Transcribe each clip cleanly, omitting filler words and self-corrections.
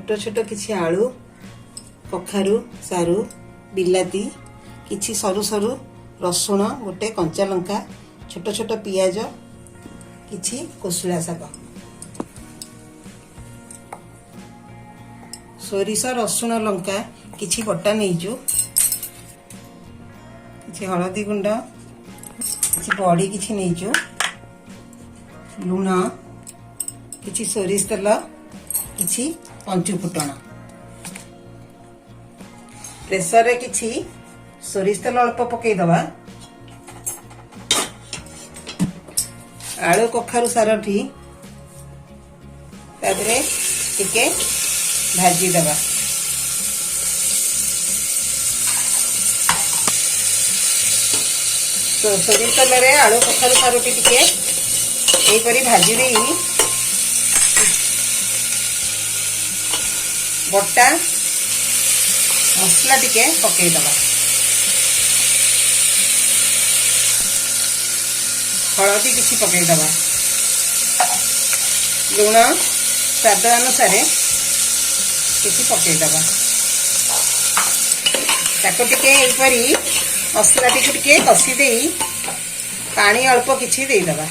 छोट छोट किछि आलू कखारू सारू बिलाती किछि सरू सरू रसुण गोटे कंचा लंका छोट छोट पियाज किछि कोसुला शाग सोरिष रसुण लंका किछि बटा नहींजु किछि हलदी गुंड किछि बड़ी किछि नहींजु लुण किछि सोरिष तेल किछि पंचु फुटण प्रेसर रे किछि सोरिष तेल अल्प पकई दबा आलू कखारू सारठी तादरे टिके भाजी दबा तो सोरिष तेल रे आलू कखारू सारठी टिके एई परी भाजी देई बटा मसला टिके पकई दबा हलदी किछि पकई दबा लुण स्वाद अनुसार किछि पकई दबा ताको टिके एई परी मसला टिके कसी देई पानी अल्प किछि देई दबा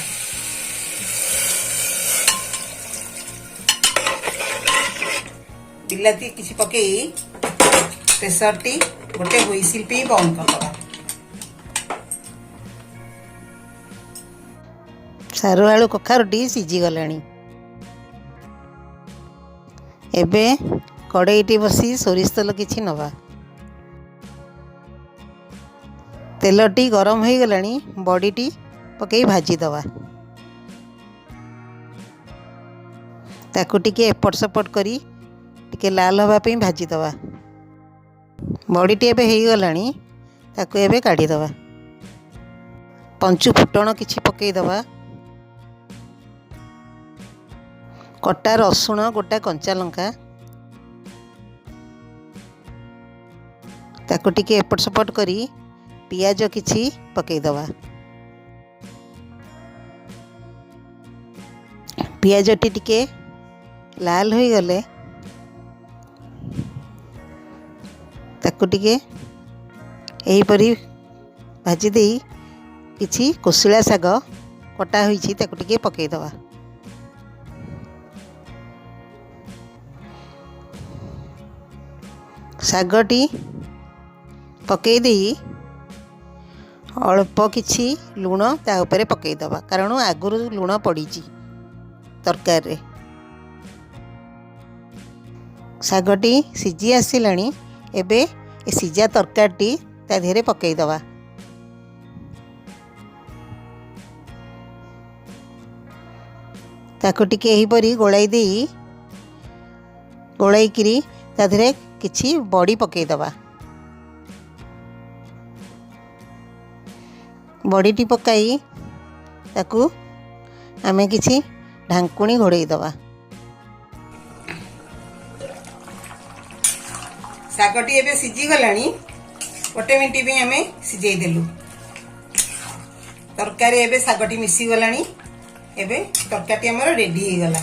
बिलाती किछि पकई प्रेसर टी गोटे हुइसिल पे बंद कर दबा सारू आलू कखारुटी सीझी गलानी एबे कड़ईटी बसी सोरिष तेल किछि नवा तेलटी गरम हो गलानी बड़ीटी पकई भाजी दवा ताकू टिके एपट सेपट करी टिके लाल हवा पे भाजी दवा बड़ीटी एबे हो गलानी ताकू एबे काढ़ी दवा पंचु फुटण किछि पकई दवा कटा रसुण गोटा कंचा लंका ताको टिके एपट सेपट करी पियाज किछि पकई दवा पियाज टिके लाल हो गले ताको टिके एही परी भाजी देई किछि कोसुला शाग कटा होईछि ताको टिके पकई दवा शागटी पकई देई अल्प किछि लुण ता उपरे पकई दबा कारण आगुरु लुण पड़ीची तरकार रे शागटी सिझी आसिलानी एबे ए सिझा तरकारटी ता धेरे पकई दबा ताको टिके एही परी गोलाई देई गोलाई किरी ता धेरे किछि बड़ी पकई दबा बड़ीटी पकाई ताकू आमे किछि ढांकुणी घोड़े दबा शागटी एबे सिझी गलानी गोटे मिनिट भी आमे सिझेई देलु तरकारी एबे शागटी मिसी गलानी एबे तरकारी हमर रेडी हो गला।